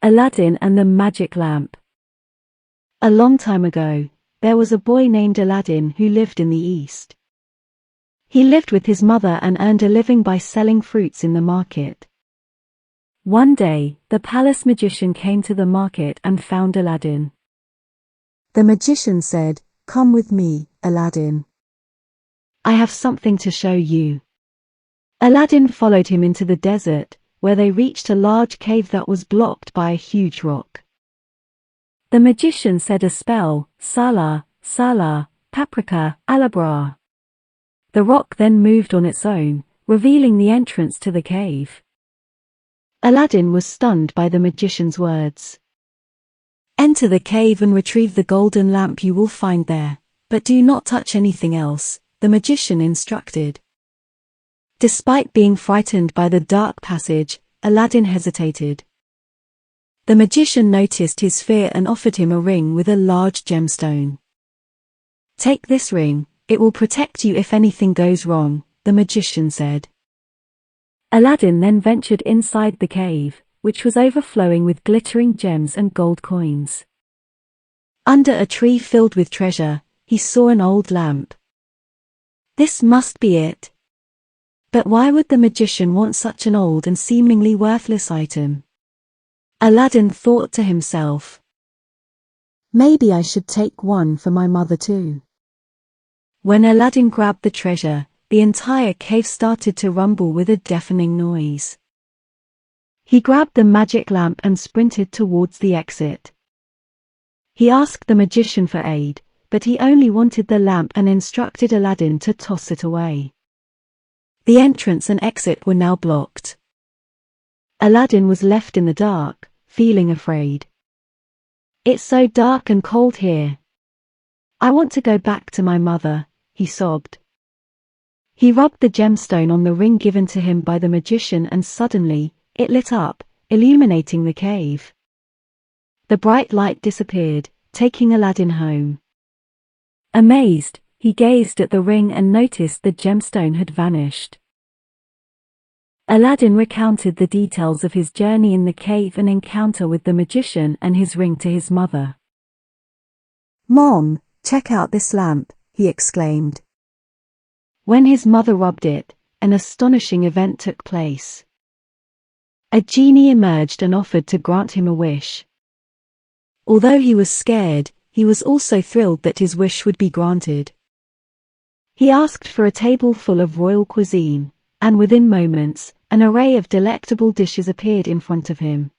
Aladdin and the Magic Lamp. A long time ago, there was a boy named Aladdin who lived in the East. He lived with his mother and earned a living by selling fruits in the market. One day, the palace magician came to the market and found Aladdin. The magician said, "Come with me, Aladdin. I have something to show you." Aladdin followed him into the desert, where they reached a large cave that was blocked by a huge rock. The magician said a spell, Salah, Salah, Paprika, Alabra. The rock then moved on its own, revealing the entrance to the cave. Aladdin was stunned by the magician's words. "Enter the cave and retrieve the golden lamp you will find there, but do not touch anything else," the magician instructed. Despite being frightened by the dark passage, Aladdin hesitated. The magician noticed his fear and offered him a ring with a large gemstone. "Take this ring, it will protect you if anything goes wrong," the magician said. Aladdin then ventured inside the cave, which was overflowing with glittering gems and gold coins. Under a tree filled with treasure, he saw an old lamp. This must be it. But why would the magician want such an old and seemingly worthless item? Aladdin thought to himself, "Maybe I should take one for my mother too." When Aladdin grabbed the treasure, the entire cave started to rumble with a deafening noise. He grabbed the magic lamp and sprinted towards the exit. He asked the magician for aid, but he only wanted the lamp and instructed Aladdin to toss it away. The entrance and exit were now blocked. Aladdin was left in the dark, feeling afraid. "It's so dark and cold here. I want to go back to my mother," he sobbed. He rubbed the gemstone on the ring given to him by the magician and suddenly, it lit up, illuminating the cave. The bright light disappeared, taking Aladdin home. Amazed, he gazed at the ring and noticed the gemstone had vanished. Aladdin recounted the details of his journey in the cave and encounter with the magician and his ring to his mother. "Mom, check out this lamp," he exclaimed. When his mother rubbed it, an astonishing event took place. A genie emerged and offered to grant him a wish. Although he was scared, he was also thrilled that his wish would be granted. He asked for a table full of royal cuisine, and within moments, an array of delectable dishes appeared in front of him.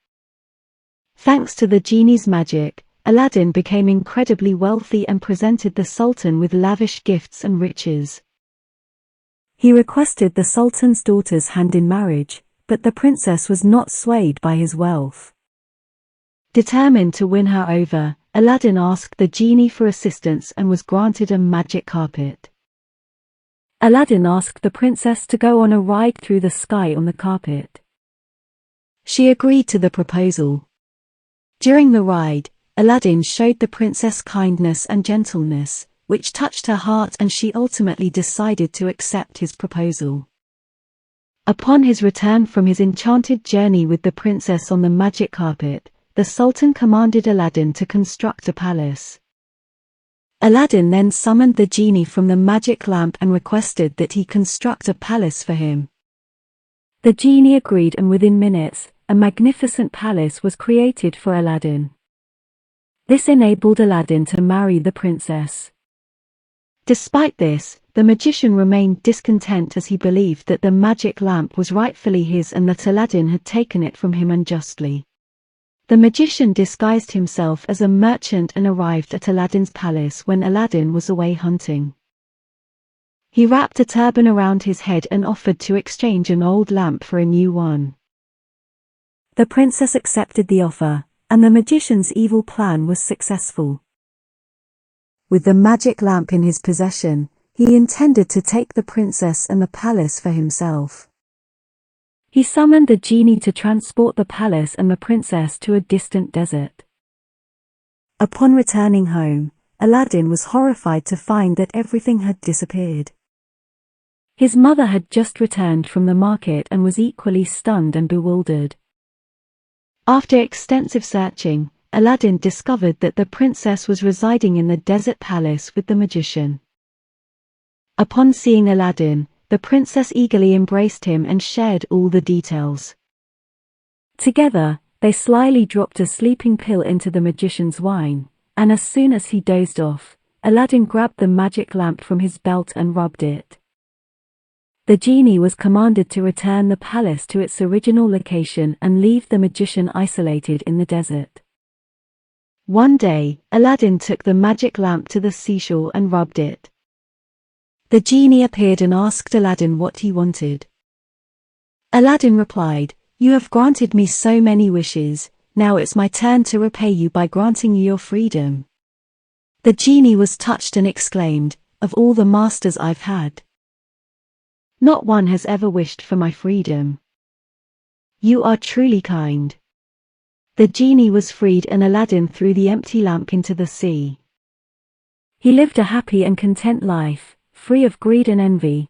Thanks to the genie's magic, Aladdin became incredibly wealthy and presented the Sultan with lavish gifts and riches. He requested the Sultan's daughter's hand in marriage, but the princess was not swayed by his wealth. Determined to win her over, Aladdin asked the genie for assistance and was granted a magic carpet. Aladdin asked the princess to go on a ride through the sky on the carpet. She agreed to the proposal. During the ride, Aladdin showed the princess kindness and gentleness, which touched her heart, and she ultimately decided to accept his proposal. Upon his return from his enchanted journey with the princess on the magic carpet, the Sultan commanded Aladdin to construct a palace. Aladdin then summoned the genie from the magic lamp and requested that he construct a palace for him. The genie agreed, and within minutes, a magnificent palace was created for Aladdin. This enabled Aladdin to marry the princess. Despite this, the magician remained discontent as he believed that the magic lamp was rightfully his and that Aladdin had taken it from him unjustly. The magician disguised himself as a merchant and arrived at Aladdin's palace when Aladdin was away hunting. He wrapped a turban around his head and offered to exchange an old lamp for a new one. The princess accepted the offer, and the magician's evil plan was successful. With the magic lamp in his possession, he intended to take the princess and the palace for himself. He summoned the genie to transport the palace and the princess to a distant desert. Upon returning home, Aladdin was horrified to find that everything had disappeared. His mother had just returned from the market and was equally stunned and bewildered. After extensive searching, Aladdin discovered that the princess was residing in the desert palace with the magician. Upon seeing Aladdin, the princess eagerly embraced him and shared all the details. Together, they slyly dropped a sleeping pill into the magician's wine, and as soon as he dozed off, Aladdin grabbed the magic lamp from his belt and rubbed it. The genie was commanded to return the palace to its original location and leave the magician isolated in the desert. One day, Aladdin took the magic lamp to the seashore and rubbed it. The genie appeared and asked Aladdin what he wanted. Aladdin replied, "You have granted me so many wishes, now it's my turn to repay you by granting you your freedom." The genie was touched and exclaimed, "Of all the masters I've had, not one has ever wished for my freedom. You are truly kind." The genie was freed and Aladdin threw the empty lamp into the sea. He lived a happy and content life, free of greed and envy,